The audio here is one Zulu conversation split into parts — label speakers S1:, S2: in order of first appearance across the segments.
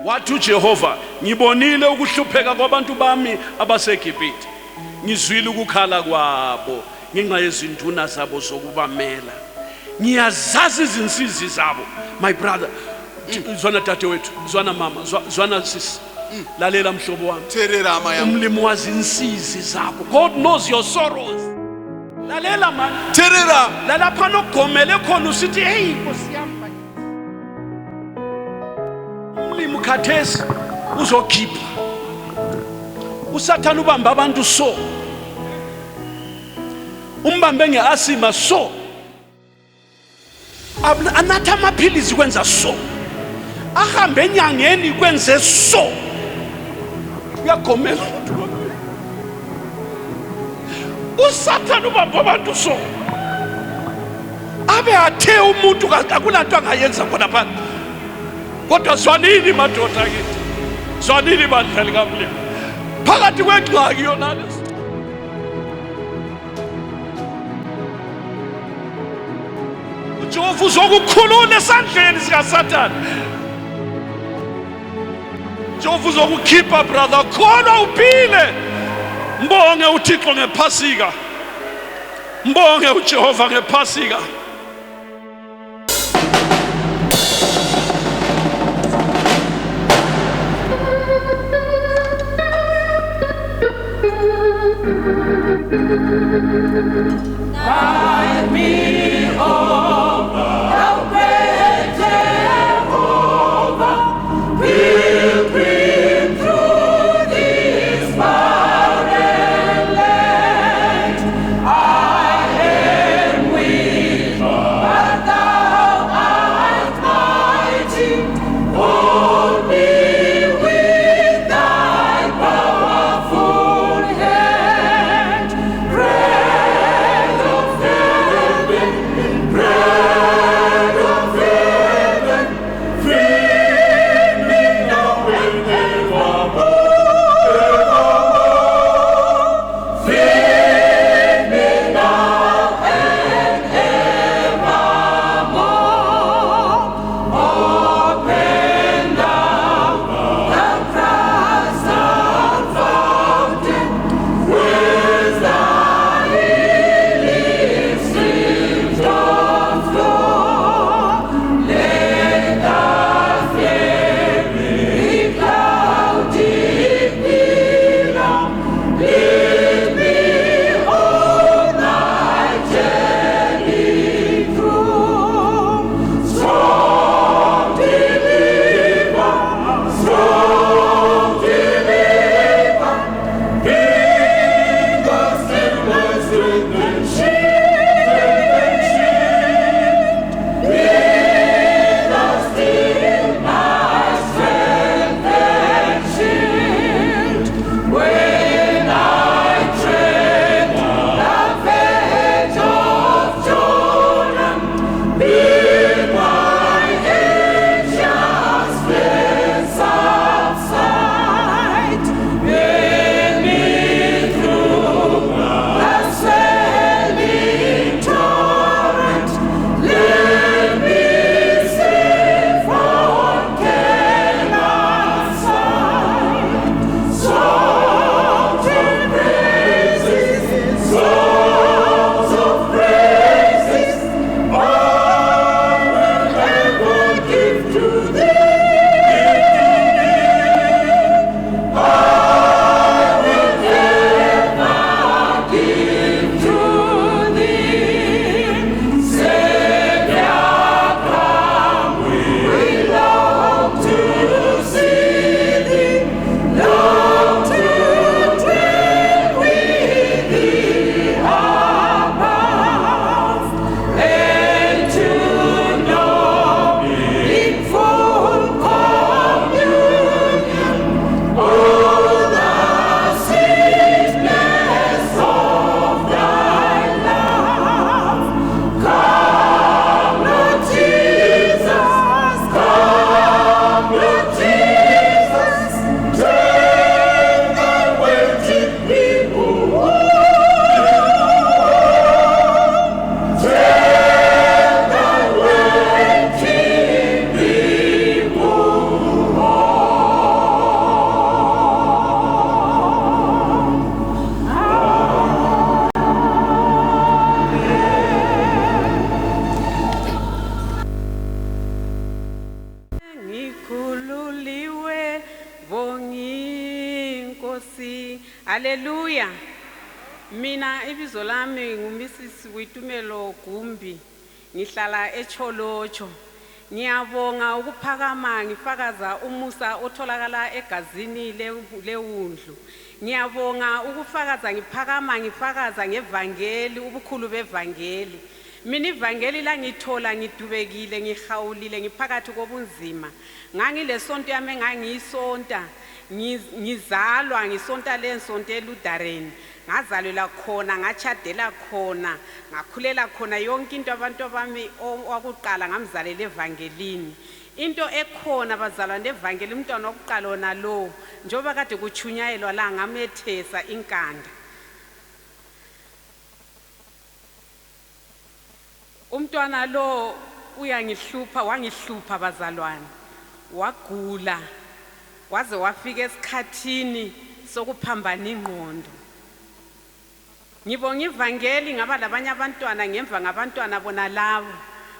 S1: wathi uJehova, ngibonile ukuhlupheka kwabantu bami abaseGibhithe, ngizwile ukukhala kwabo ngenxa yezinduna zabo zokubamela, ngiyazazi izinsizi zabo. My brother, zwana dadewethu, zwana mama, zwana sisi, lalela mhlobo wami, umlimi wazi insizi zabo. God knows your sorrows. Lalela man, lalapha nokugomele khona usithi hey Nkosi yami, umlimi khathesi uzokhipha, usathana ubamba abantu so, umbambe ngeasima so, anatha amaphilisi kwenza so, ahambe enyangeni kwenze so, uyagomela umuntu usathana ubamba abantu so, abe athe umuntu akulanto angayenza khona phansi. Kodwa zwanini madoda kithi, zwanini badlali kamlimi, phakathi kwengxaki yona lesi uJehova uzokukhulula esandleni sikaSathane. Jehova uzokukhipha brother, khona uphile. Mbonge uThixo ngephasika, mbonge uJehova ngephasika.
S2: Guide me, oh, thou great Jehovah, pilgrim through this barren land. I am weak
S3: ukhululiwe bongi Nkosi. Haleluya. Mina ibizo lami nguMrs Witumelo Gumbi. Ngihlala eCholocho. Ngiyabonga ukuphakama ngifakaza umusa otholakala egazini lewundlu. Ngiyabonga ukufakaza ngiphakama ngifakaza ngevangeli ubukhulu bevangeli. Mina ivangeli la ngithola ngidubekile ngihawulile ngiphakathi kobunzima. Ngangilesonto yami ngangiyisonta ngizalwa ngisonta lensonto eLudareni. Ngazalelwa khona ngachadela khona ngakhulela khona yonke into abantu bami owakuqala ngamzalela evangelini. Into ekhona bazalwa nevangeli umntwana wokuqala ona lo njoba kade kuchunyayelwa la ngamethesa inkanda. Umntwana lo wangihlupha bazalwane. Wagula waze wafika esikhathini sokuphambana ingqondo. Ngibonga ivangeli ngaba labanye abantwana ngemva ngabantwana bona labo.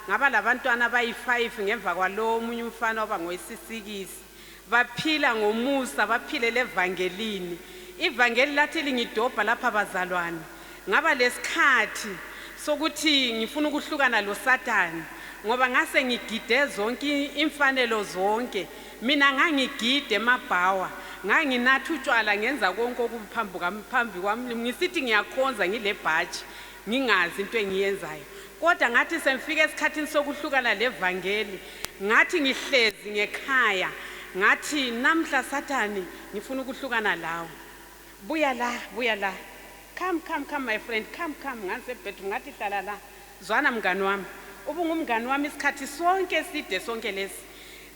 S3: Ngaba labantwana bayi5 ngemva kwalo omunye umfana oba ngoyisisikisi. Baphila ngomusa baphile levangelini. Ivangeli lathi lingidobha lapha bazalwane. Ngaba lesikhathi sokuthi ngifuna ukuhlukana lo Satan ngoba ngase ngigide zonke imfanelo zonke. Mina ngangigide emabhawa. Nganginatha utshwala ngenza konke okuphambi kwami ngisithi ngiyakhonza ngile bhaji ngingazi into engiyenzayo. Kodwa ngathi semfika esikhathini sokuhlukana levangeli ngathi ngihlezi ngekhaya ngathi namhla Sathani ngifuna ukuhlukana lawo. Buya la. Come my friend, come ngasebedroom ngathi hlala la. Zwana mngani wami. Ubungumngani wami isikhathi sonke side sonke lesi.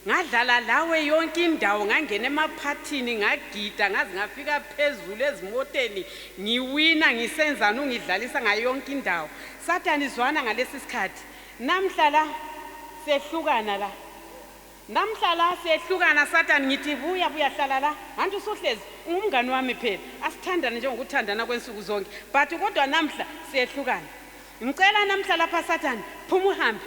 S3: Ngadlala lawe yonke indawo ngangena emaphathini ngagida ngaze ngafika phezulu ezimoteni ngiwina ngisenzana ungidlalisa ngayo yonke indawo. Sathani zwana ngalesi sikhathi. Namhla la sehlukana la. Namhla la sehlukana Sathani ngithi buya hlala la. Antu usuhlezi ungumngani wami phela. Asithandane njengokuthandana kwensuku zonke. But kodwa namhla sehlukana. Ngicela namhla lapha Sathani phuma uhambe.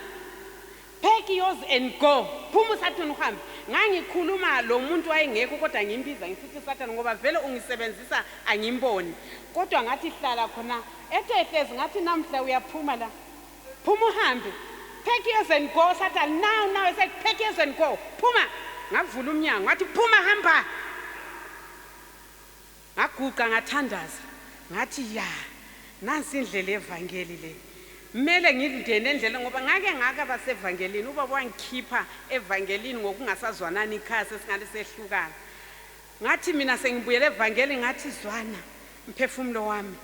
S3: Pack yours and go. Phuma Sathani uhambe. Ngangikhuluma lo muntu wayengekho kodwa ngimbiza ngisithi Sathani ngoba vele ungisebenzisa angimboni. Kodwa ngathi hlala khona ethehlezi ngathi namhla uyaphuma la. Phuma uhambe. Pack yours and go Sathani. Now I said pack yours and go. Phuma. Ngavula umnyango ngathi phuma hamba. Ngaguqa ngathandaza. Ngathi ya. Nansi indlela evangeli le. Mele ngidene endlela ngoba ngake basevangelini uba wangikhipha evangelini ngokungasazwanani ikhasi singale sehlukana. Ngathi mina sengibuyele evangeli ngathi zwana mphefumulo wami.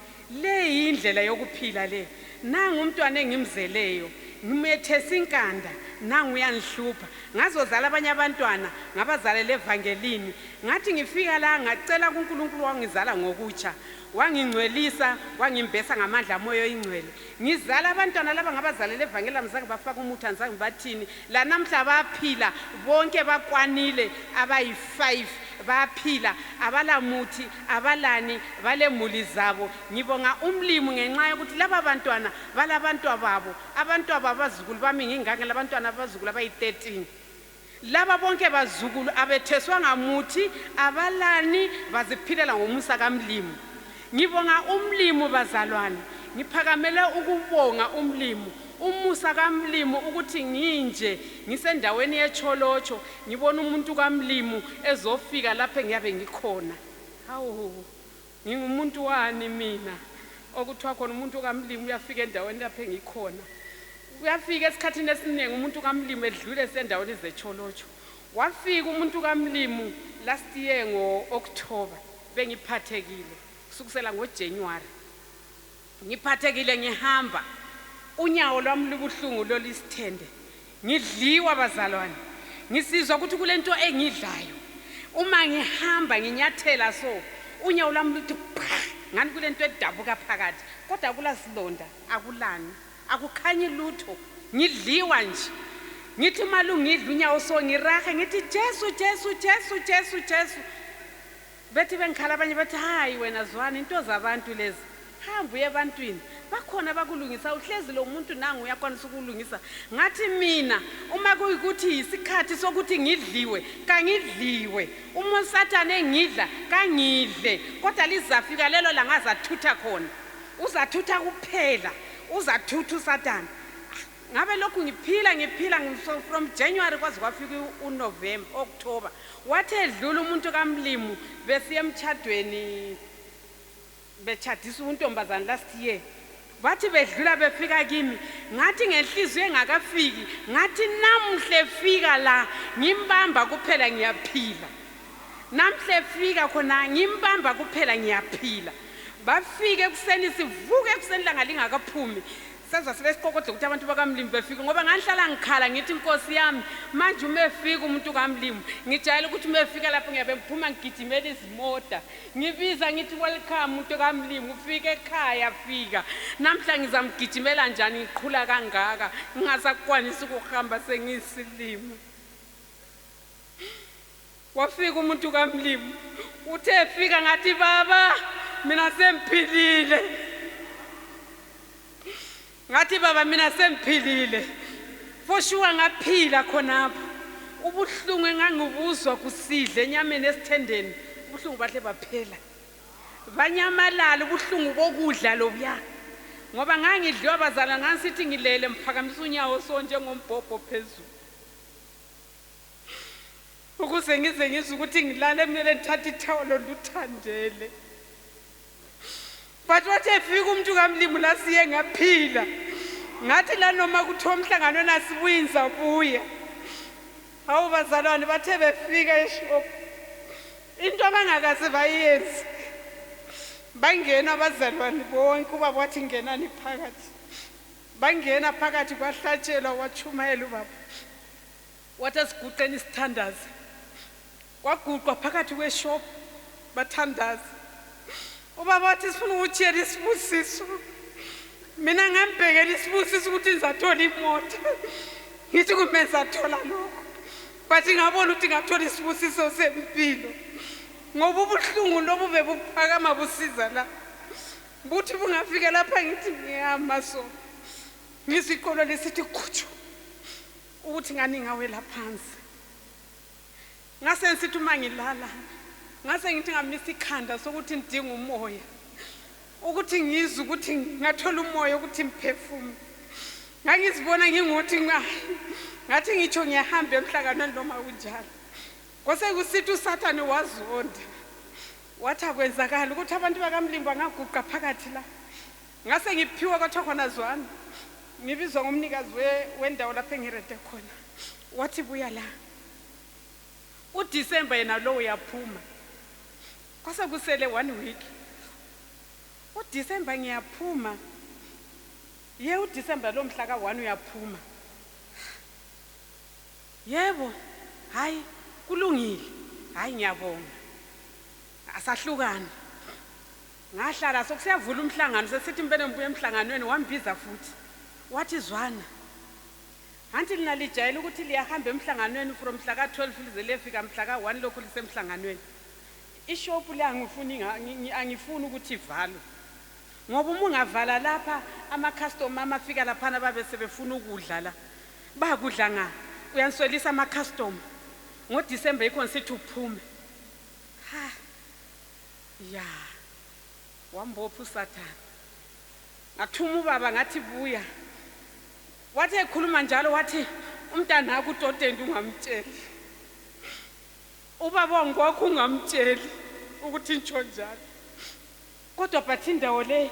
S3: Le indlela yokuphila le. Nanga umntwana engimzeleyo ngimethesa inkanda nangu uyanhlupha. Ngazozala abanye abantwana ngabazalela evangelini. Ngathi ngifika la ngacela kuNkulunkulu wangizala ngokutsha. Wangingcwelisa wangimbesa ngamandla moyo ingcwele. Ngizala abantwana laba ngabazalela evangeli amzange bafaka umuthi anzange bathini. La namhla baphila bonke bakwanile abayi5 baphila abalamuthi abalani balemuli zabo. Ngibonga umlimi ngenxa yokuthi laba abantwana balabantwababo abazukulu bami ngingake labantwana abazukulu abayi13. Laba bonke bazukulu abetheswa ngamuthi abalani baziphilela ngomusa kamlimi. Ngibonga umlimi bazalwane. Ngiphakamela ukubonga umlimi umusa kamlimi ukuthi nginje ngisendaweni yeCholocho ngibona umuntu kamlimi ezofika lapha engiyabe ngikhona. Hawu ngingumuntu wani mina okuthiwa khona umuntu kamlimi uyafika endaweni lapha engikhona. Uyafika esikhathini esiningi umuntu kamlimi edlule sendaweni zeCholocho. Wafika umuntu kamlimi last year ngo-October bengiphathekile kusukela ngoJanuary. Ngiphathekile ngihamba unyawo lwami lubuhlungu lolisithende. Ngidliwa bazalwane. Ngisizwa ukuthi kulento engidlayo. Uma ngihamba nginyathela so unyawo lwami luthi ngani kulento edabuka phakathi. Kodwa kulasilonda akulani. Akukhanyi lutho. Ngidliwa nje. Ngithi malungidla unyawo so ngirahe ngithi Jesu. Bethi bengikhala abanye bathi hayi wena zwana into zabantu lezi. hamba uye ebantwini bakhona bakulungisa uhlezi lo muntu nangu uyakwanisa ukulungisa ngathi mina uma kuyikuthi isikhathi sokuthi ngidliwe kangidliwe uma uSathane engidla kangidle kodwa lizafika lelo la ngazathutha khona uzathutha kuphela uzathutha uSathane ngabe lokhu ngiphila from January kwaze kwafika uNovember October wathi edlula umuntu kaMlimu besiye emchadweni bechadisa untombazana last year bathi bedlula befika kimi ngathi ngenhliziyo engakafiki ngathi namhle fika la ngimbamba kuphela ngiyaphila namhle fika khona ngimbamba kuphela ngiyaphila bafike ekuseni sivuke ekuseni langa lingakaphumi senza sebesiqokodla ukuthi abantu bakaMlimu befike ngoba nganhlala ngikhala ngithi inkosi yami manje umefika umuntu kaMlimu ngijayela ukuthi umefika lapho ngiyabe ngiphuma ngigijimela izimoto ngibiza ngithi welcome umuntu kaMlimu ufike ekhaya fika namhla ngizamgijimela njani ngiqhula kangaka ngingasakwanisi ukuhamba sengiyisilimo wafika umuntu kaMlimu uthe efika ngathi baba mina semphilile ngathi baba mina semphilile for sure ngaphila khonapho ubuhlungu engangibuzwa kusidle enyameni esithendeni ubuhlungu bahle baphela banyamalala ubuhlungu bokudla lobuya ngoba ngangidliwa bazala ngasithi ngilele mphakamisa unyawo so njengombhobho phezulu ukuze ngize ngizwe ukuthi ngilale kumele ngithathe ithawulo nduthandele but wathi efika umuntu kaMlimu la siye ngaphila ngathi la noma kuthiwa umhlangano nasibuyinza buya hawu bazalwane bathe befika eshop into abangakaze bayenze bangena abazalwane bonke ubaba wathi ngenani phakathi bangena phakathi kwahlatshelwa wachumayela ubaba wathi asiguqeni isithandazi kwaguqwa phakathi kweshop bathandaza ubaba wathi sifuna ukuthiyela isibusiso mina ngambhekela isibusiso ukuthi ngizathola imoto ngithi kumbe ngizathola lokho but ngabona ukuthi ngathola isibusiso sempilo ngoba ubuhlungu lobu bebuphakama busiza la buthi bungafika lapha ngithi ngiyama so ngisikolo lesithi khutshu ukuthi ngani ngawela phansi ngase ngithi uma ngilala ngase ngithi ngamisa ikhanda sokuthi ngidinga umoya ukuthi ngizwe ukuthi ngathola umoya ukuthi ngiphefumule ngangizibona ngingothi ngathi ngitsho ngiyahamba emhlanganweni noma kunjalo kose kusithi uSathane wazonda wathi akwenzakala ukuthi abantu bakaMlimu bangaguqa phakathi la ngase ngiphiwa kwathiwa khona Zwana ngibizwa ngomnikazi wendawo lapho engirede khona wathi buya la uDecember yena lo uyaphuma kwase kusele 1 week uDecember ngiyaphuma ye uDecember lo mhla ka1 uyaphuma yebo hayi kulungile hayi ngiyabonga asahlukana ngahlala sokusiyavula umhlangano sesithi impela ngibuye emhlanganweni wambiza futhi wathi Zwana anti lina lijayela ukuthi liyahamba emhlanganweni from mhla ka12 lize lefika mhla ka1 lokho lisemhlanganweni ishop le angifuni ukuthi ivalwe ngoba uma ungavala lapha ama customer amafika lapha babe sebefuna ukudla la bakudla nga uyaniswelisa ama customer ngoDecember ikho nsithi uphume ha ya wambopha uSathane ngathuma ubaba ngathi buya wathi ekhuluma njalo wathi umntana wakho uTotende ungamtsheli ubaba ngokho ungamtsheli ukuthi ntsho njalo kodwa bathi indawo le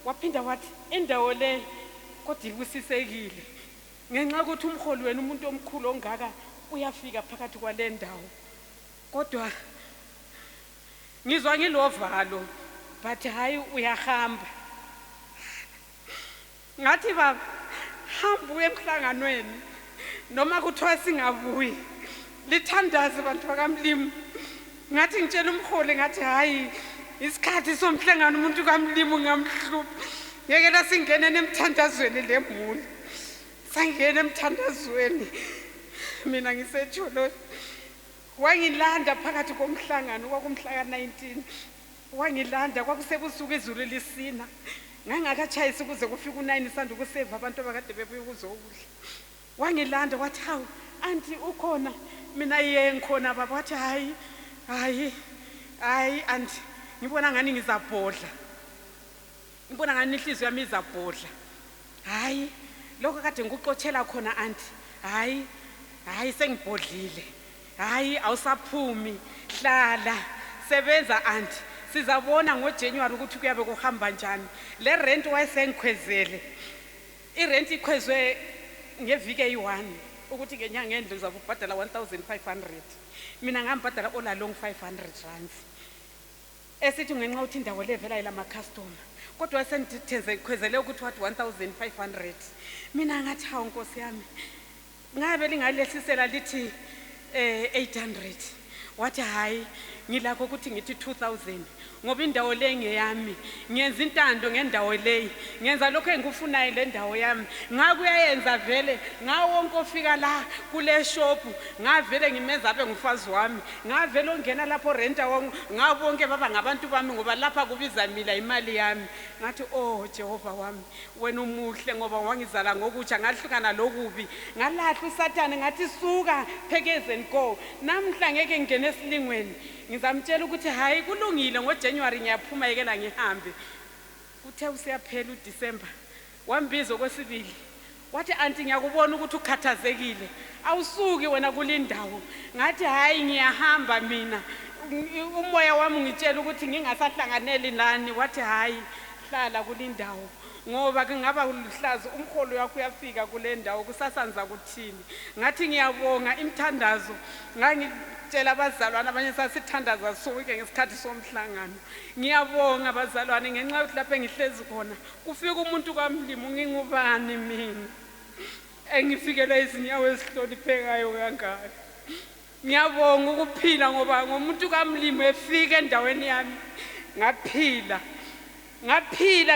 S3: waphinda wathi indawo le kodwa ibusisekile ngenxa ukuthi umholi wena umuntu omkhulu ongaka uyafika phakathi kwale ndawo kodwa ngizwa ngilovalo bathi hayi uyahamba ngathi baba hamba uye emhlanganweni noma kuthiwa singabuyi lithandaze abantu bakaMlimu ngathi ngitshela umholi ngathi hayi isikhathi somhlangano umuntu kaMlimu ngamhlupha ngeke la singene nemthandazweni lemuli sangena emthandazweni mina ngisetsho lo wangilanda phakathi komhlangano kwakumhla ka19 wangilanda kwakusebusuku izulu lisina ngangakatshayisa ukuze kufike u9 isanda ukuseva abantu abakade bebuye ukuzokudla wangilanda wathi hawu anti ukhona mina yengikhona baba wathi hayi anti ngibona ngani ngizabhodla ngibona ngani inhliziyo yami izabhodla hayi lokho kade ngikuxotshela khona anti hayi sengibhodlile hayi awusaphumi hlala sebenza anti sizabona ngoJanuary ukuthi kuyabe kuhamba njani le rent wayesengikhwezele irent ikhwezwe ngeviki eyi1 ukuthi ngenyanga endlu uzabubhadala 1500 mina ngambhadala all along 500 rands esithi ngenxa ukuthi indawo levela ilama customer kodwa wasentithenze ikhwezele ukuthi wathi 1500 mina ngathi hawu Nkosi yami ngabe lingalehlisela lithi 800 wathi hayi ngilakho ukuthi ngithi 2000 ngoba indawo le ngeyami ngiyenza intando ngendawo le ngenza lokho engikufunayo le ndawo yami ngakuyayenza vele ngawo wonke ofika la kule shop ngavele ngimeza abe ngufazi wami ngavele ongena lapho renta ngabo bonke baba ngabantu bami ngoba lapha kubiza mina imali yami ngathi oh Jehova wami wena umuhle ngoba wangizala ngokutsha ngahlukana lokubi ngalahla uSathane ngathi suka phekeze nko namhla ngeke ngene esilingweni ngizamtshela ukuthi hayi kulungile ngoJanuary ngiyaphuma yekela ngihambe kuthe usiyaphela uDisemba wambiza kwesibili wathi anti ngiyakubona ukuthi ukhathazekile awusuki wena kulindawo ngathi hayi ngiyahamba mina umoya wami ngitshela ukuthi ngingasahlanganeli nani wathi hayi hlala kulindawo ngoba kungaba uluhlazo umkholo wakho uyafika kule ndawo kusasanza kuthini ngathi ngiyabonga imthandazo ngangitshela abazalwane abanye sasithandaza sonke ngesikhathi somhlangano ngiyabonga abazalwane ngenxa yokuthi lapho engihlezi khona kufika umuntu kaMlimu ngingubani mina engifikele izinyawo ezihloniphekayo kangaka ngiyabonga ukuphila ngoba ngomuntu kaMlimu efika endaweni yami ngaphila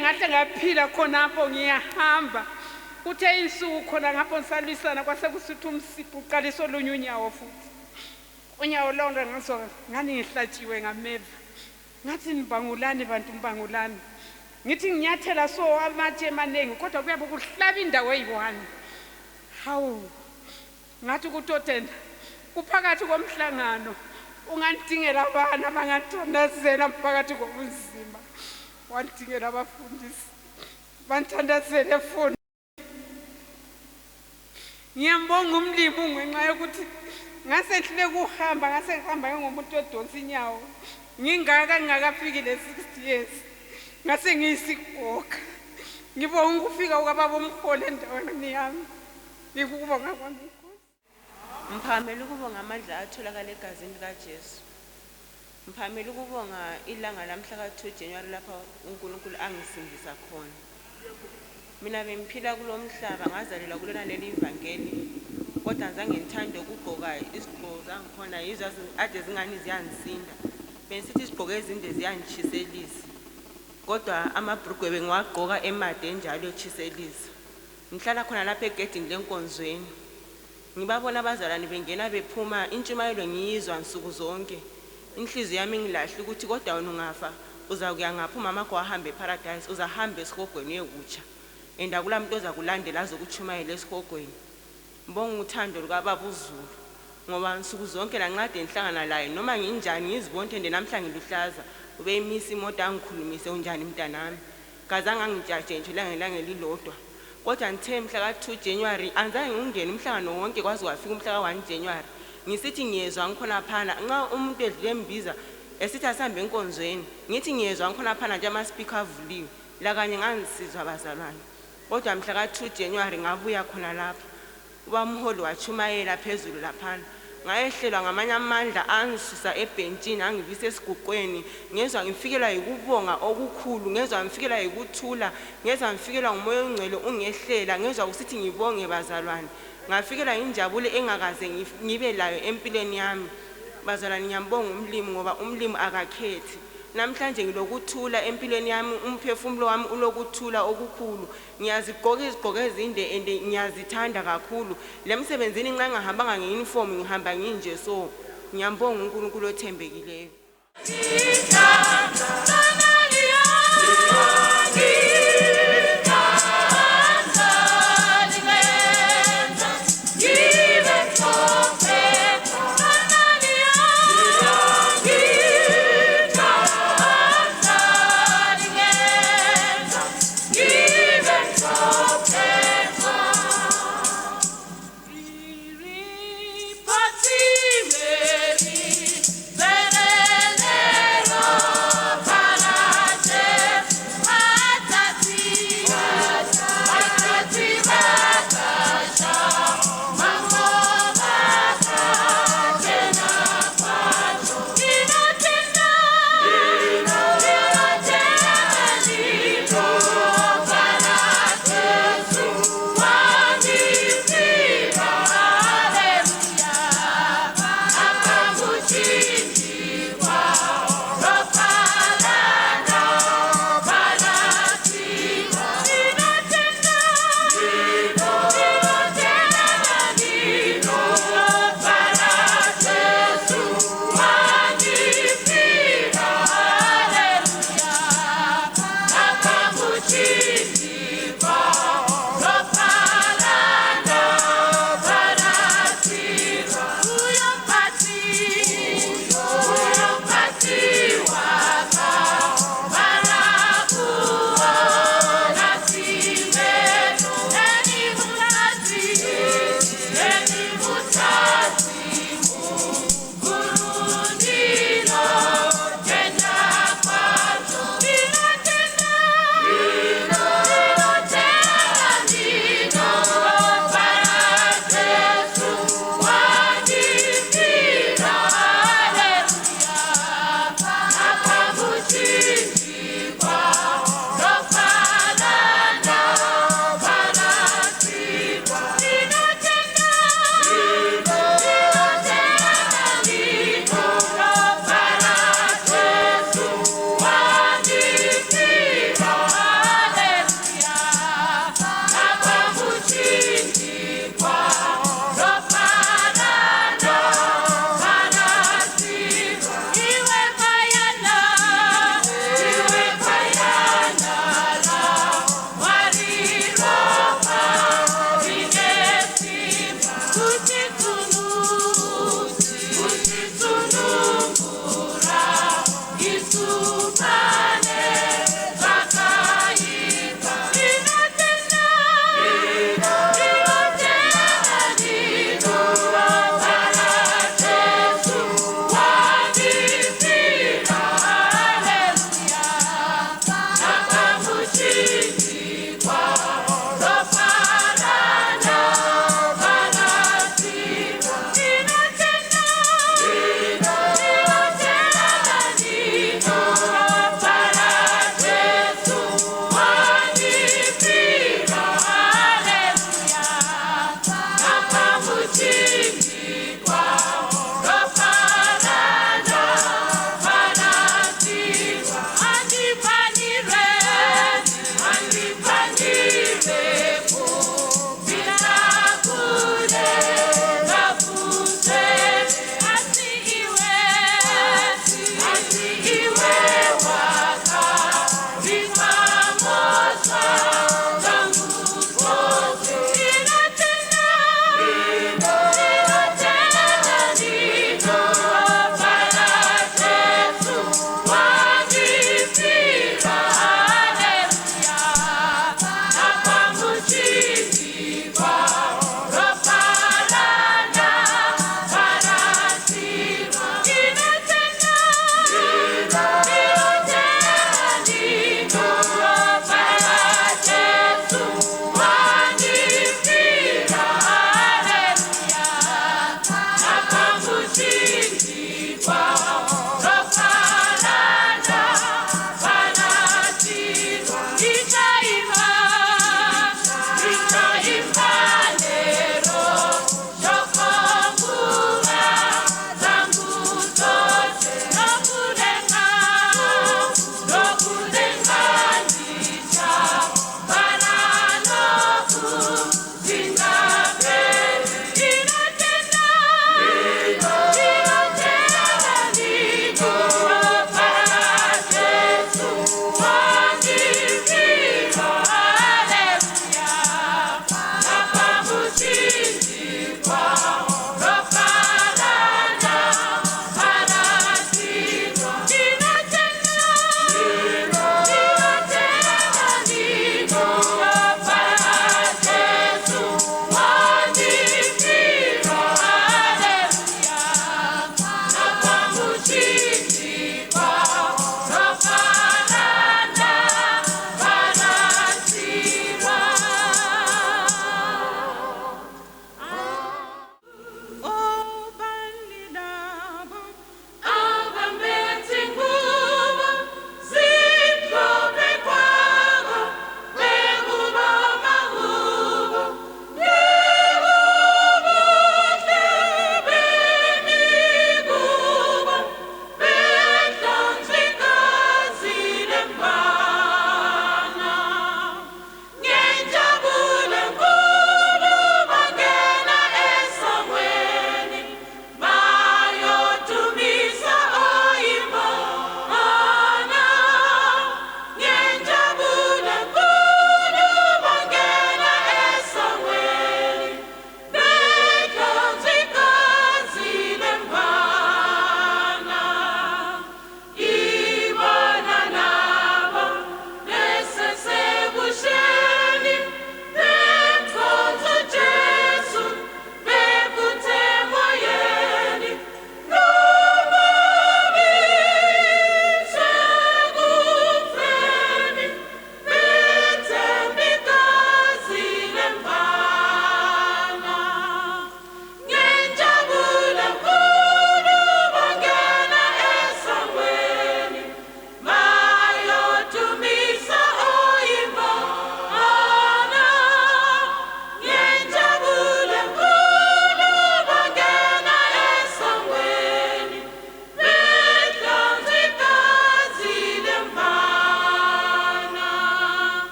S3: ngahle ngaphila khonapho ngiyahamba kuthe insuku khona ngapho ngisalwisana kwase kusithi umsipho uqalisa olunye unyawo futhi unyawo lonke ngasoka ngani ngihlatshiwe ngameva ngathi nibangulani bantu mbangulani ngithi nginyathela so amatshe emanengi kodwa kuyabe kuhlaba indawo eyi1 hawu ngathi kutotenda kuphakathi komhlangano ungandingela abana abangathandazela phakathi kobunzima wandingela abafundisi banthandazele efoni ngiyambonga uMlimu ngenxa yokuthi ngasehlule kuhamba ngihamba ngomuntu odonsa inyawo ngingakafiki le 60 years ngase ngiyisigoga ngibonga ukufika kwababa umholi endaweni yami ngikubonga kwami
S4: Mphamela ukubonga amandla atholakala egazini likaJesu. Mphamela ukubonga ilanga lamhla ka2 January lapha uNkulunkulu angisindisa khona. Mina bengiphila kulomhlaba ngazalelwa kulona leli ivangeli. Kodwa zange ngithande ukugqoka isigqoko zangikhona yizo ade zingani ziyangisinda. Benisithi isigqoko ezinde ziyangishiselisa. Kodwa amabhrugwe bengiwagqoka emade njalo echiselisa. Ngihlala khona lapha egedini lenkonzweni. Ngibabona abazalwane bengena bephuma intshumayelo ngiyizwa nsuku zonke. Inhliziyo yami ngilahle ukuthi kodwa wena ungafa uzakuya ngapha umama wakho ahambe eparadise uzahamba esihogweni eyokutsha. Enda kulamuntu ozakulandela azokuchumayela esihogweni. Ngibonga uthando lukaBaba uZulu ngoba nsuku zonke la nqade enhlangana laye noma nginjani ngizibonke namhla ngiluhlaza ube imisi imoto angikhulumise unjani mntanami. Kazange angitshatshe nje langelanga elilodwa. Kodwa ngithe mhla ka2 January anzange ngingene umhlangano wonke kwaze wafika umhla ka1 January ngisithi ngiyezwa ngikhona phana nxa umuntu edlule embiza esithi asambe enkonzweni ngithi ngiyezwa ngikhona phana nje ama speaker avuliwe la kanye ngangisizwa abazalwane. Kodwa mhla ka2 January ngabuya khona lapha ubamholi wachumayela phezulu laphana ngayehlelwa ngamanye amandla angisusa ebhentshini angivisa esiguqweni ngezwa ngifikelwa yikubonga okukhulu ngezwa ngifikelwa yikuthula ngezwa ngifikelwa ngumoya ongcwele ungehlela ngezwa usithi ngibonge bazalwane ngafikelwa injabulo engakaze ngibe layo empilweni yami. Bazalwane ngiyambonga uMlimu ngoba uMlimu akakhethi. Namhlanje ngilokuthula empilweni yami umphefumulo wami ulokuthula okukhulu. Ngiyazigqoka izigqoko ezinde ende ngiyazithanda kakhulu. Lemsebenzini nxa ngihambanga ngeuniform ngihamba nginje so. Ngiyambonga uNkulunkulu othembekileyo.
S2: Para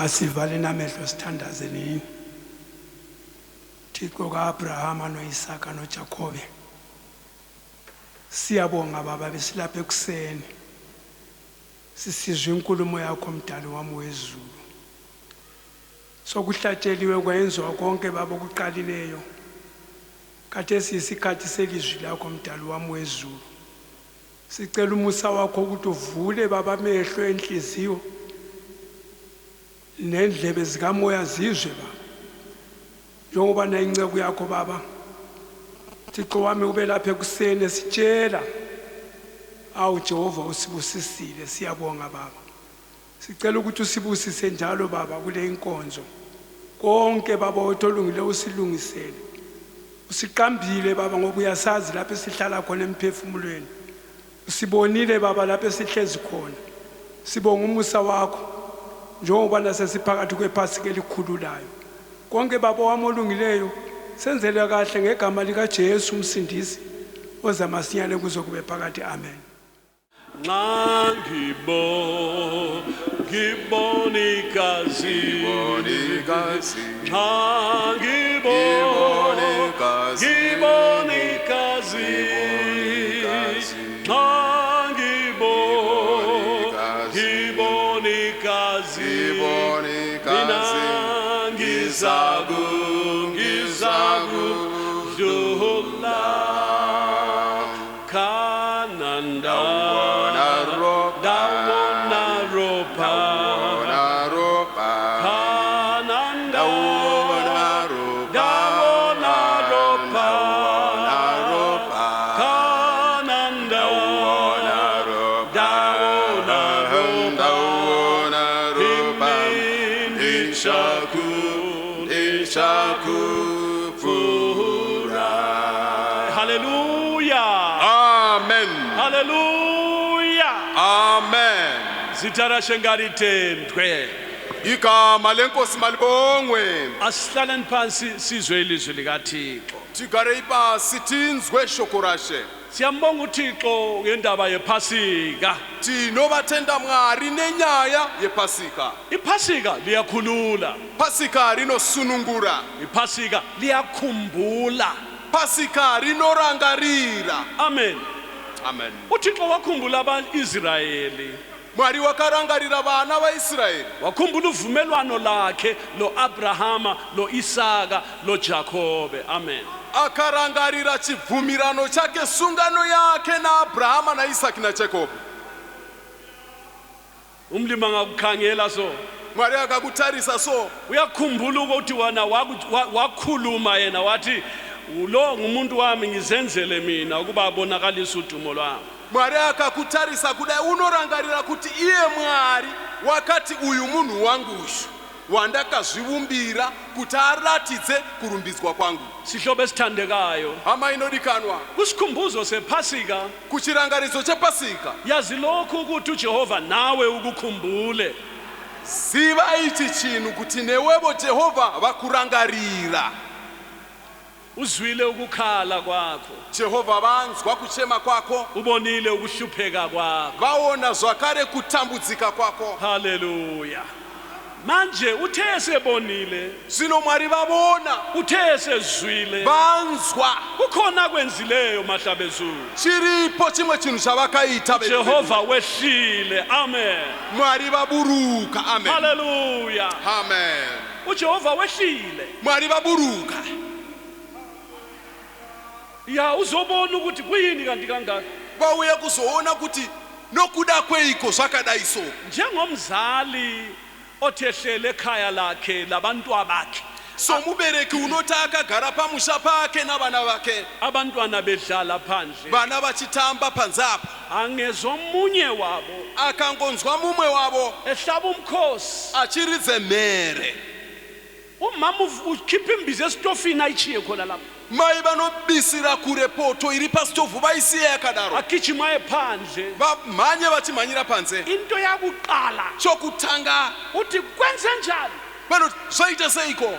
S5: Asivale namehlo sithandaze nini. Thixo kaAbrahama noIsaka noJakobe. Siyabonga baba besilapha ekuseni. Sisizwe inkulumo yakho mdali wami wezulu. Sokuhlatsheliwe kwenzwa konke baba okuqalileyo. Kade siyisikhathi selizwi lakho mdali wami wezulu. Sicela umusa wakho ukuthi uvule baba amehlo enhliziyo nendlebe zikamoya zizwe baba. Njengoba na inceke yakho baba. Thixo wami ube lapha ekuseni sitshela. Awu Jehova usibusisile siyabonga baba. Sicela ukuthi usibusise njalo baba kule inkonzo. Konke baba otholungile usilungisele. Usiqambile baba ngoba uyasazi lapha esihlala khona emphefumulweni. Usibonile baba lapha esihlezi khona. Sibonga umusa wakho. Njengoba nasesiphakathi kwePhasika elikhululayo. Konke baba wami olungileyo senzele kahle ngegama lika Jesu umsindisi oza masinyane kuzokube phakathi amen.
S1: Ngibonikazi Ngizagu Jula Kananda Dawona ropa Kananda Dawona ropa Kananda Dawona ropa Hallelujah.
S6: Amen.
S1: Hallelujah.
S6: Amen.
S1: Sithara shengari tendwe.
S6: Igama lenkosi malibongwe.
S1: Asihlaleni phansi sizwe ilizwi likaThixo.
S6: Tigare ipasi tinzwe shokorashe.
S1: Siyambonga uThixo ngendaba yePhasika.
S6: Tinobathenda mwari nenyaya yePhasika.
S1: iPhasika liyakhulula.
S6: Phasika rinosunungura.
S1: iPhasika liyakhumbula.
S6: Phasika rinorangarira.
S1: Amen.
S6: Amen.
S1: uThixo wakhumbula abaIsrayeli.
S6: Mwari wakarangarira vana vaIsraeli.
S1: Wakhumbula uvumelwano lakhe loAbrahama, loIsaka, loJakobe. Amen.
S6: Akarangarira chibvumirano chake sungano yake na Abrahama na Isaki na Jacob.
S1: Umlimi angakukhangela so
S6: Mwari akakutarisa so
S1: uyakhumbula ukuthi wena wakhuluma yena wathi ulo ngumuntu wami ngizenzele mina ukuba abonakalise udumo lwami.
S6: Mwari akakutarisa kudai unorangarira kuti iye Mwari wakati uyu munhu wangushu wandakazvivumbira kuti aratidze kurumbidzwa kwangu.
S1: Sihlobo esithandekayo,
S6: Hama inodikanwa
S1: kusikhumbuzo sePhasika
S6: kuchirangaridzo chePhasika.
S1: yazi lokhu ukuthi uJehova nawe ukukhumbule.
S6: Ziva ichi chinhu kuti newevo Jehova vakurangarira.
S1: Uzwile ukukhala kwakho,
S6: Jehova vanzwa kuchema kwako,
S1: ubonile ukuhlupheka kwakho.
S6: vaona zvakare kutambudzika kwako.
S1: Hallelujah. Manje uthe esebonile,
S6: Zvino Mwari vavona,
S1: uthe esezwile,
S6: vanzwa,
S1: kukhona kwenzileyo mahlabezulu.
S6: chiripo chimwe chinhu chavakaita.
S1: Jehova wehlile. Amen.
S6: Mwari vaburuka. Amen.
S1: Hallelujah.
S6: Amen.
S1: uJehova wehlile.
S6: Mwari vaburuka.
S1: Ya uzobona ukuthi kuyini kanti kangaka.
S6: Vauya kuzoona kuti nokuda kweiko zvakadai so.
S1: Njengomzali othehlele ekhaya lakhe labantwana bakhe.
S6: So mubereki unoti akagara pamusha pake navana vake,
S1: Abantwana bedlala phandle.
S6: vana vachitamba panze apa,
S1: Angezomunye wabo
S6: akangonzwa mumwe wavo
S1: ehlaba umkhosi.
S6: achiridze mhere.
S1: Umama ukhipha imbiza esitofini ayichiye khona lapha.
S6: Mai vanobisira kure poto iri pasitovu vaisiye yakadaro,
S1: Agijima ephandle.
S6: vamhanye vachimhanyira panze.
S1: Into yakuqala
S6: Chokutanga
S1: uthi kwenze njani?
S6: vanoti zvaita seiko.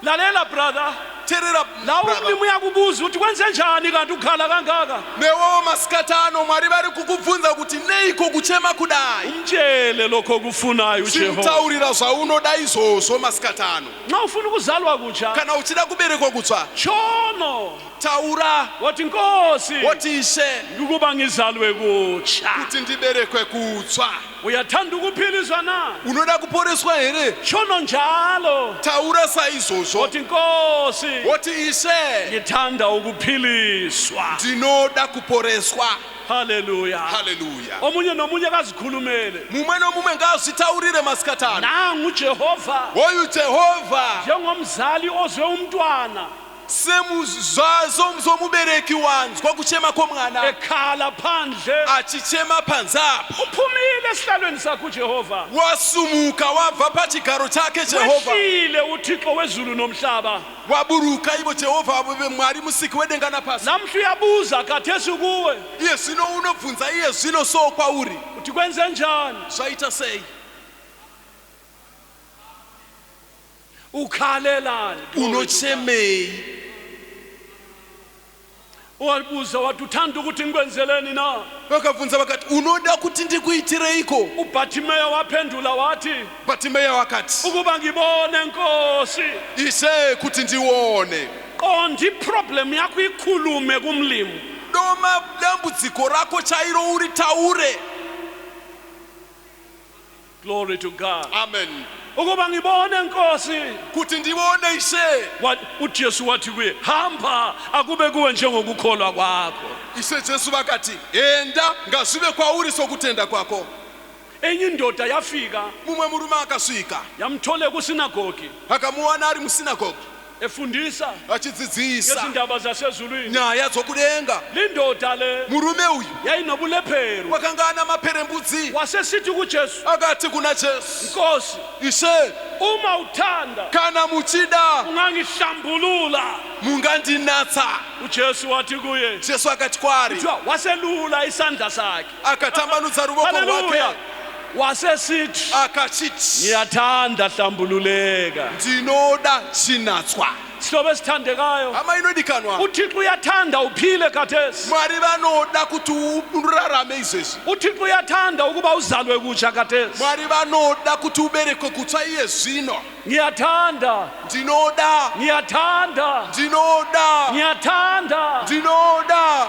S1: Lalela brother,
S6: terera
S1: La umlimi uyakubuza uthi kwenze njani kanti ukhala kangaka.
S6: newo masikatano mwari vari kukubvunza kuti neiko kuchema kudai
S1: Umtshele lokho kufunayo uJehova.
S6: chimutaurira zvaunoda izvozvo masikatano
S1: Nxa ufuna ukuzalwa kutsha,
S6: kana uchida kuberekwa kutsva
S1: tshono
S6: taura
S1: wathi Nkosi
S6: woti ishe
S1: ukuba ngizalwe kutsha.
S6: kuti ndiberekwe kutsva
S1: Uyathanda ukuphiliswa na?
S6: unoda kuporeswa here
S1: Tshono njalo
S6: taura saizvozvo
S1: wathi Nkosi
S6: woti ishe
S1: ngithanda ukuphiliswa.
S6: ndinoda kuporeswa
S1: Haleluya.
S6: haleluya
S1: Omunye nomunye kazikhulumele.
S6: mumwe nomumwe ngazvitaurire masikatano
S1: Nangu uJehova
S6: hoyu jehovha
S1: njengomzali ozwe umntwana
S6: semubereki wanzwa kuchema komwana
S1: ekhala phandle
S6: achichema panze apo
S1: uphumile esihlalweni sakho uJehova.
S6: wasumuka wabva pachigaro chake jehovha
S1: Wehlile uThixo wezulu nomhlaba.
S6: waburuka ivo jehovha mwari musiki wedenga napasi
S1: Namhla uyabuza khathesi kuwe
S6: iye zvino unobvunza iye zvino so kwauri
S1: uthi kwenze njani?
S6: zvaita sei
S1: Ukhalelani?
S6: unochemei
S1: Wabuza wathi uthanda ukuthi ngikwenzeleni na?
S6: vakabvunza vakati unoda kuti ndikuitireiko
S1: uBhathimeya waphendula wathi
S6: bhatimeya wakati
S1: ukuba ngibone Nkosi.
S6: ishe kuti ndione
S1: Qonda iproblem yakho ikhulume kumlimi.
S6: doma dambudziko rako chairo uritaure
S1: Glory to God.
S6: amen
S1: Ukuba ngibone Nkosi.
S6: kuti ndione ishe
S1: uJesu wathi kuye hamba akube kuwe njengokukholwa kwakho.
S6: ishe jesu vakati enda ngazvive kwauri sokutenda kwako
S1: Enye indoda yafika
S6: mumwe murume akasvika
S1: yamthole kusinagogi
S6: akamuwana ari musinagogi
S1: efundisa
S6: achidzidzisa
S1: ngezindaba zasezulwini.
S6: nyaya dzokudenga
S1: Lindoda le
S6: murume uyu
S1: yayinobulepheru
S6: wakanga ana maperembudzi
S1: wasesithi kuJesu
S6: akati kuna jesu
S1: Nkosi
S6: ishe
S1: uma uthanda
S6: kana muchida
S1: ungangihlambulula.
S6: mungandinatsa
S1: uJesu wathi kuye
S6: jesu akati kwaari
S1: kuthiwa waselula isandla sakhe.
S6: akatambanudza ruoko
S1: Haleluya.
S6: rwake
S1: Wasesithi
S6: akachiti
S1: ngiyathanda hlambululeka.
S6: ndinoda chinatswa
S1: Sihlobo esithandekayo
S6: hama inodikanwa
S1: uThixo uyathanda uphile khathesi.
S6: mwari vanoda kuti urarame izvezvi
S1: uThixo uyathanda ukuba uzalwe kutsha khathesi.
S6: mwari vanoda kuti uberekwe kutsva iye zvino
S1: Ngiyathanda,
S6: ndinoda
S1: ngiyathanda,
S6: ndinoda
S1: ngiyathanda.
S6: ndinoda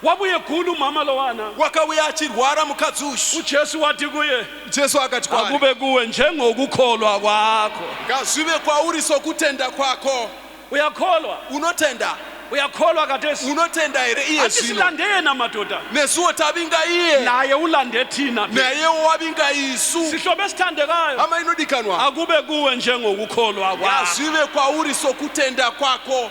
S1: Wabuye khulu umama lowana.
S6: wakauya achirwara mukadzi ushu
S1: uJesu wathi kuye
S6: jesu akati kwaari
S1: akube kuwe njengokukholwa kwakho.
S6: ngazvive kwauri sokutenda kwako
S1: Uyakholwa?
S6: unotenda
S1: Uyakholwa khathesi?
S6: unotenda here iye
S1: Athi
S6: zvino
S1: silande yena madoda.
S6: nesuwo tavinga iye
S1: Naye ulande thina.
S6: nayewo wavinga isu
S1: Sihlobo esithandekayo
S6: hama inodikanwa
S1: akube kuwe njengokukholwa kwakho.
S6: ngazvive kwauri sokutenda kwako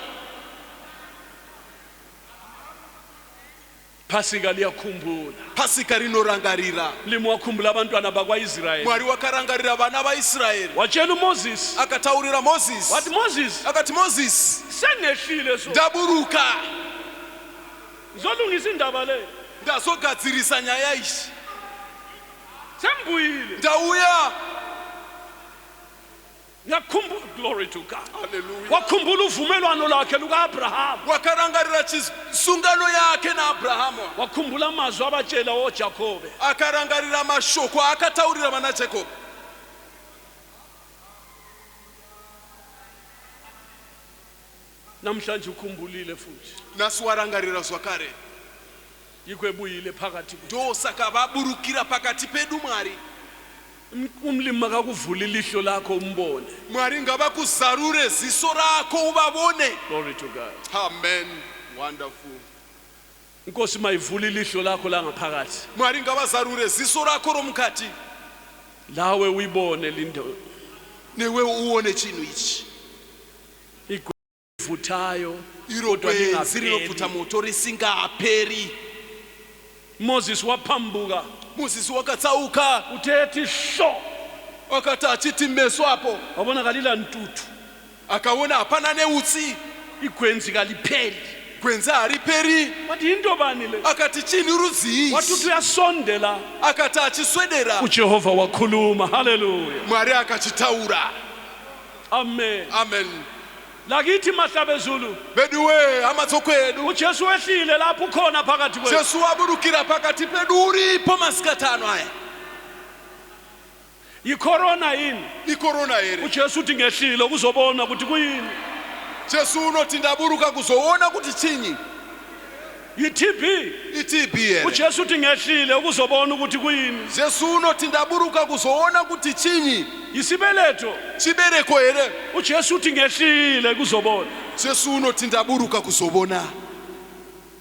S1: Phasika liyakhumbula.
S6: pasika rinorangarira
S1: Mlimi wakhumbula abantwana bakwaIsrayeli.
S6: mwari wakarangarira vana vaisraeri
S1: Watshela uMoses
S6: akataurira mozisi
S1: wathi Moses
S6: akati mozisi
S1: sengehlile so.
S6: ndaburuka
S1: Ngizolungisa indaba le.
S6: ndazogadzirisa nyaya ishi
S1: Sembuyile.
S6: ndauya
S1: Ngiyakhumbula, glory to God.
S6: haleluya
S1: Wakhumbula uvumelwano lakhe lukaAbraham.
S6: wakarangarira sungano yake naabrahamu
S1: Wakhumbula amazwi abatshela oJakobe.
S6: akarangarira mashoko akataurira vana jacob
S1: Namhlanje ukhumbulile futhi.
S6: nasi warangarira zvakare
S1: Yikho ebuyile phakathi kwethu.
S6: ndosaka vaburukira pakati pedu mwari
S1: Umlimi makakuvula ilihlo lakho umbone.
S6: mwari ngavakuzarure ziso rako uvavone
S1: Glory to God.
S6: amen wonderful
S1: Inkosi mayivula ilihlo lakho la ngaphakathi.
S6: mwari ngavazarure ziso rako romukati
S1: Lawe uyibone lindo
S6: newe uone chinhu ichi
S1: igvuthayo
S6: iro
S1: kodwa
S6: gwenzi
S1: lingapheleli.
S6: rinobvuta moto risingaperi
S1: Moses waphambuka
S6: mozisi wakatsauka
S1: uthethi sho
S6: akati achiti meso apo
S1: wabonakalila ntuthu
S6: akaona hapana neutsi
S1: igwenzi kalipheli.
S6: gwenzi hariperi
S1: Wathi into bani le?
S6: akati chini
S1: Wathi
S6: rudziisi
S1: uthi uyasondela
S6: akati achiswedera
S1: uJehova wakhuluma. Haleluya.
S6: mwari akachitaura
S1: Amen.
S6: amen
S1: lakithi mahlabe Zulu
S6: beduwe amatsokwenu
S1: uJesu wehlile lapho khona phakathi kwethu
S6: Jesu waburukira phakathi pedu uripo masikatano aya
S1: yicorona yini
S6: ikorona ere
S1: uJesu uthi ngehlile kuzobona ukuthi kuyini
S6: Jesu unothi ndaburuka kuzoona kuti chinyi
S1: yiTB
S6: iTB ere
S1: uJesu uthi ngehlile ukuzobona ukuthi kuyini
S6: Jesu unothi ndaburuka kuzoona kuti chinyi
S1: yisibeletho
S6: chibereko ere
S1: uJesu uthi ngehlile kuzobona
S6: Jesu unothi ndaburuka kuzobona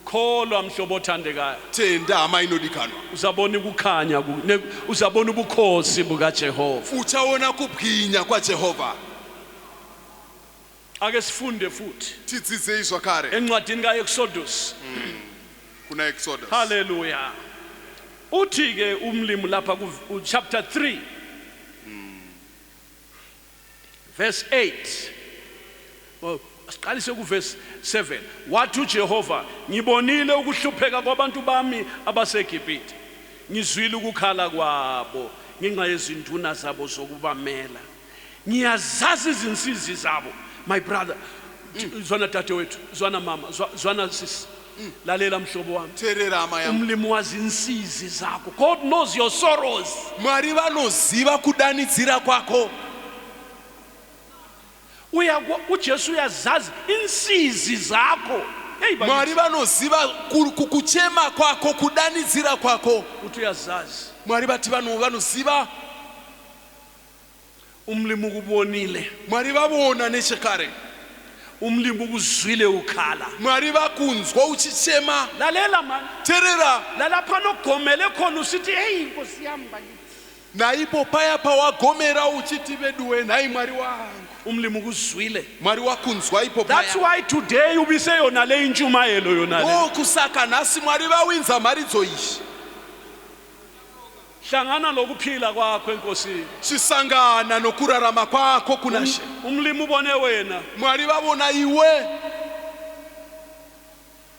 S1: kholwa mhlobo othandekayo
S6: tenda amainodikanwa
S1: uzabona ukukhanya uzabona ubukhosi bukaJehova
S6: uchaona kubwinya kwaJehova
S1: ake sifunde futhi
S6: tidzidze izvakare
S1: encwadini kaExodus
S6: kuna Exodus
S1: haleluya uthi ke umlimi lapha ku chapter 3 verse 8 siqalise ku verse 7 wathi uJehova ngibonile ukuhlupheka kwabantu bami abaseGibhithe ngizwile ukukhala kwabo ngenxa yezinduna zabo zokubamela ngiyazazi izinsizi zabo my brother zwana dadewethu zwana mama zwana sisi lalela mhlobo wami
S6: terera amaya
S1: umlimi wazi insizi zakho God knows your sorrows
S6: Mwari vanoziva kudanidzira kwako
S1: uJesu uyazazi insizi zakho hey
S6: Mwari vanoziva kuchema kwako kudanidzira kwako
S1: uthi uyazazi
S6: Mwari vati vanoziva
S1: umlimi ukubonile
S6: Mwari vavona nechekare
S1: umlimi ukuzwile ukhala
S6: Mwari vakunzwa uchichema
S1: lalela man
S6: terera
S1: lalapha nogomele khona usithi hey inkosi yami bakithi
S6: naipo paya pawagomera uchiti veduwe nai Mwari wangu
S1: umlimi ukuzwile
S6: Mwari wakunzwa ipo
S1: that's
S6: paya
S1: why today ubise yona le intshumayelo yona le
S6: kusaka nasi Mwari vawinza maridzo ishi
S1: hlangana lokuphila kwakho enkosini
S6: sisangana nokurarama kwakho kunashe
S1: umlimi ubone wena
S6: Mwari vavona iwe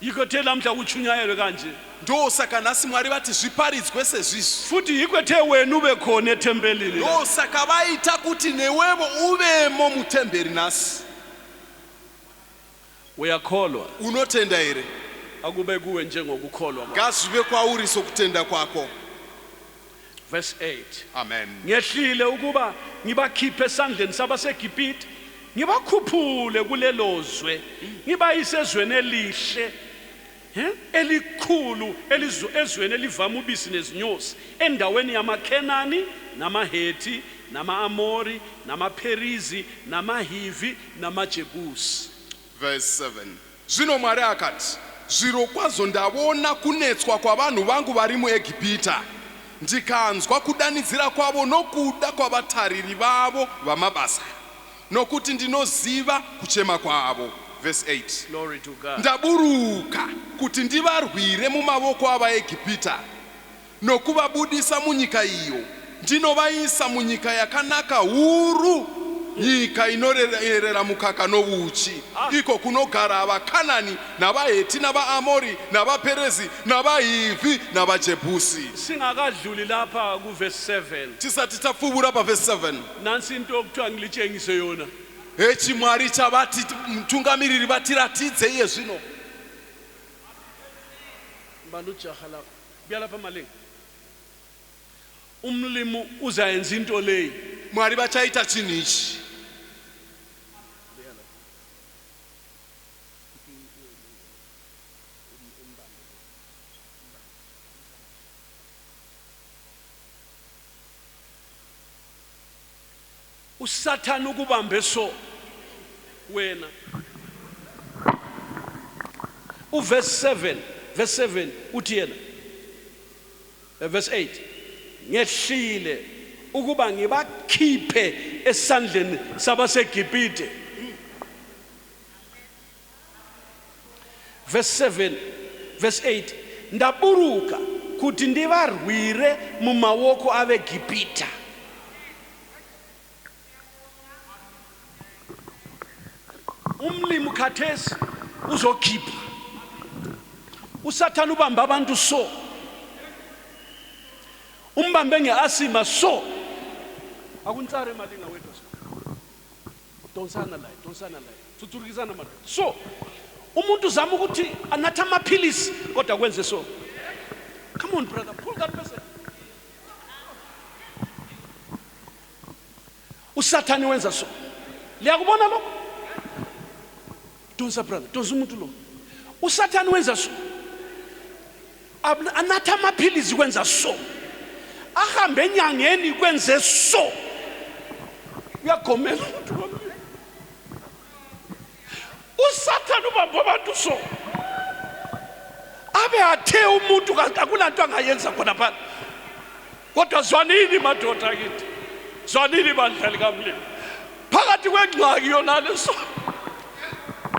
S1: yikwethe lamhla uchunyayelwe kanje
S6: ndo saka nasi Mwari vati zviparidzwe sezvizvi
S1: futhi yikwethe wena ube khona ethempelini
S6: ndo saka vaita kuti newevo uvemo mutemberi nasi
S1: uyakholwa
S6: unotenda here
S1: akube kuwe njengokukholwa
S6: ngazvive kwauri sokutenda kwako
S1: verse 8
S6: amen
S1: ngehlile ukuba ngibakhiphe esandleni sabaseGibhithe ngibakhuphule kulelozwe ngibayise ezweni elihle elikhulu ezweni elivama ubisi nezinyosi endaweni yamaKhenani namaHethi nama-Amori namaPerizi namaHivi namaJebusi
S6: verse 7 zvino Mwari akati zvirokwazvo ndavona kunetswa kwavanhu vangu vari muEgipita ndikanzwa kudanidzira kwavo nokuda kwavatariri vavo vamabasa nokuti ndinoziva kuchema kwavo verse 8
S1: glory to God
S6: ndaburuka kuti ndivarwire mumavoko avaEgipita nokuvabudisa munyika iyo ndinovaisa munyika yakanaka huru nyika inorerera mukaka nouchi iko kunogara vaKhanani navaHeti navaAmori navaPerizi navaHivhi navaJebusi
S1: singakadluli lapha ku verse 7
S6: tisati tapfuura paverse 7
S1: nansi into okuthiwa ngilitshengise yona
S6: hechimwari chavati mtungamiriri vatiratidze iye zvino
S1: bantu jaha lapha buya lapha malinga umlimi uzayenza into leyi
S6: Mwari vachaita chinhu ichi
S1: uSathane ukubambe so wena uverse 7 uthi yena verse 8 ngehlile ukuba ngibakhiphe esandleni sabaseGibhithe verse 8 ndaburuka kuti ndivarwire mumawoko aveGibhita umlimi khathesi uzokhipha uSathane ubamba abantu so umbambe ngeasima so akuntsare malinga wethu donsana la thuthukisana manje. So umuntu uzama ukuthi anatha amaphilisi kodwa kwenze so. Come on brother, pull that person. Usathani wenza so. Liyakubona lokho? Donsa brother, donsa umuntu lo. Usathani wenza so. Anatha amaphilisi kwenza so. Ahambe enyangeni kwenze so. Uyagomela umuntu lo. Usathani ubamba abantu so. Abe athe umuntu kanti akulanto angayenza khona phana. Kodwa zwanini madoda kithi. Zwanini bandlali kaMlimi. Phakathi kwengxaki yona leso.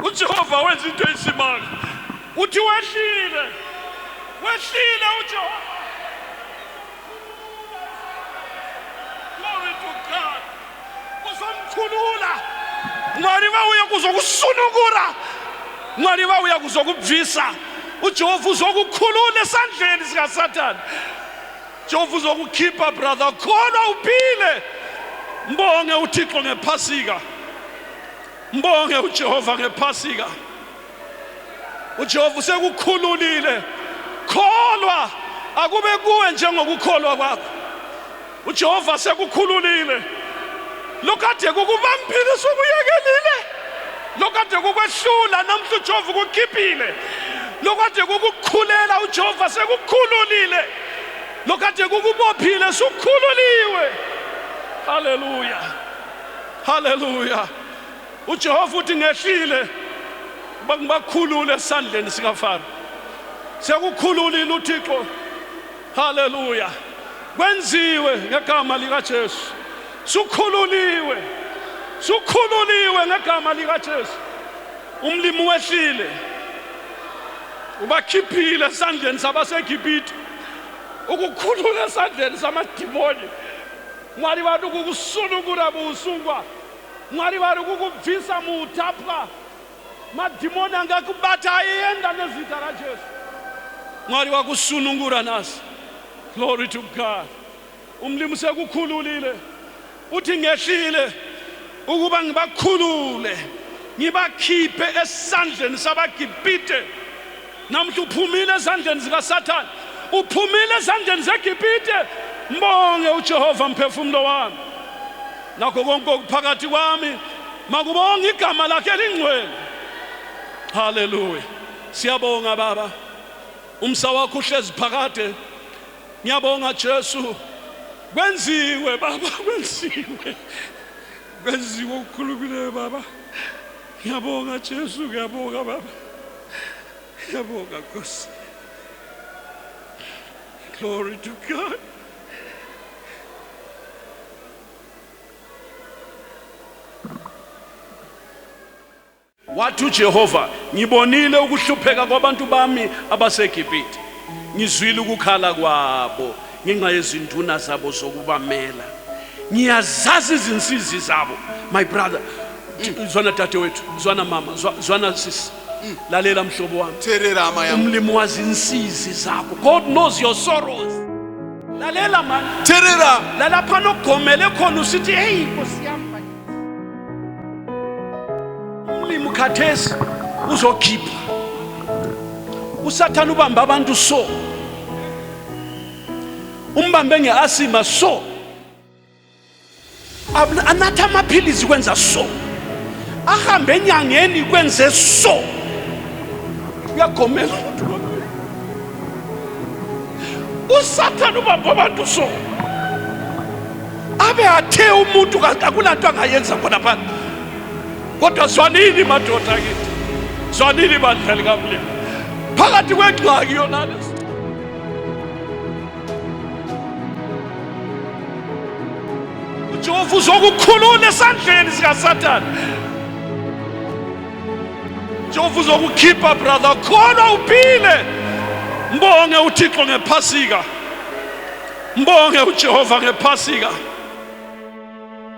S1: uJehova wenza into esimanga. Uthi wehlile. Wehlile uJehova. Glory to God. Uzomkhulula. Mwari wauya kuzokusunukura. Mwari wauya kuzokubvisa. uJehova uzokukhulula esandleni sika Satan. Jehova uzokukhipha brother khona uphile. Mbonge uThixo ngephasika. Mbonge uJehova ngephasika. uJehova usekukhululile. Kholwa akube kuwe njengokukholwa kwakho. uJehova sekukhululile. Lokade kukubambile sokuyekelile. Lokade kukwehlula namhla uJehova ukukhiphile. Lokade kukukhulela uJehova sekukhululile. Lokade kukubophile sukhululiwe. Hallelujah. Hallelujah. uJehova uthi ngehlile bangibakhulule esandleni sikaFaro. Sekukhululile uThixo. Hallelujah. Kwenziwe ngegama lika Jesu. Sukhululiwe. Sukhululiwe ngegama lika Jesu. Umlimi wehlile. Ubakhiphile esandleni sabaseGibhithe. Ukukhulula esandleni samadimoni. Mwari wadu kukusunukura busungwa. Mwari wadu kukubvisa muutapwa. Madimoni angakubata ayenda nezita la Jesu. Mwari wakusunungura nasi. Glory to God. Umlimi sekukhululile. Uthi ngehlile ukuba ngibakhulule. Ngibakhiphe esandleni sabaGibhithe. Namhla uphumile esandleni sika Satan. Uphumile esandleni seGibhithe. Mbonge uJehova mphefumulo wami. Nakho konke okuphakathi kwami makubonge igama lakhe elingcwele. Hallelujah. Siyabonga baba. Umsa wakho uhlezi phakade. Ngiyabonga Jesu. Kwenziwe baba, kwenziwe. Kwenziwe ukukhululile baba. Ngiyabonga Jesu, ngiyabonga baba. Ngiyabonga Nkosi. Glory to God. Wathi uJehova, ngibonile ukuhlupheka kwabantu bami abaseGibhithe. Ngizwile ukukhala kwabo ngenxa yezinduna zabo zokubamela. Ngiyazazi izinsizi zabo. My brother, zwana dadewethu, zwana mama, zwana sisi. Lalela mhlobo wami.
S6: Therera ama yami.
S1: Umlimi wazi insizi zakho. God knows your sorrows. Lalela man.
S6: Therera.
S1: Lalapha nogomele khona usithi hey Nkosi yami. Umlimi ukhathesi uzokhipha. uSathane ubamba abantu so. Umbambe ngeasima so. Anatha amaphilisi kwenza so. Ahambe enyangeni kwenze so. Uyagomela umuntu lo. uSathane ubamba abantu so. Abe athe umuntu kanti akulanto angayenza khona phana. Kodwa zwanini madoda kithi. Zwanini bandlali kaMlimi. Phakathi kwengxaki yona leso. uJehova uzokukhulula esandleni sika Satan. Jehova uzokukhipha brother khona uphile. Mbonge uThixo ngephasika. Mbonge uJehova ngephasika.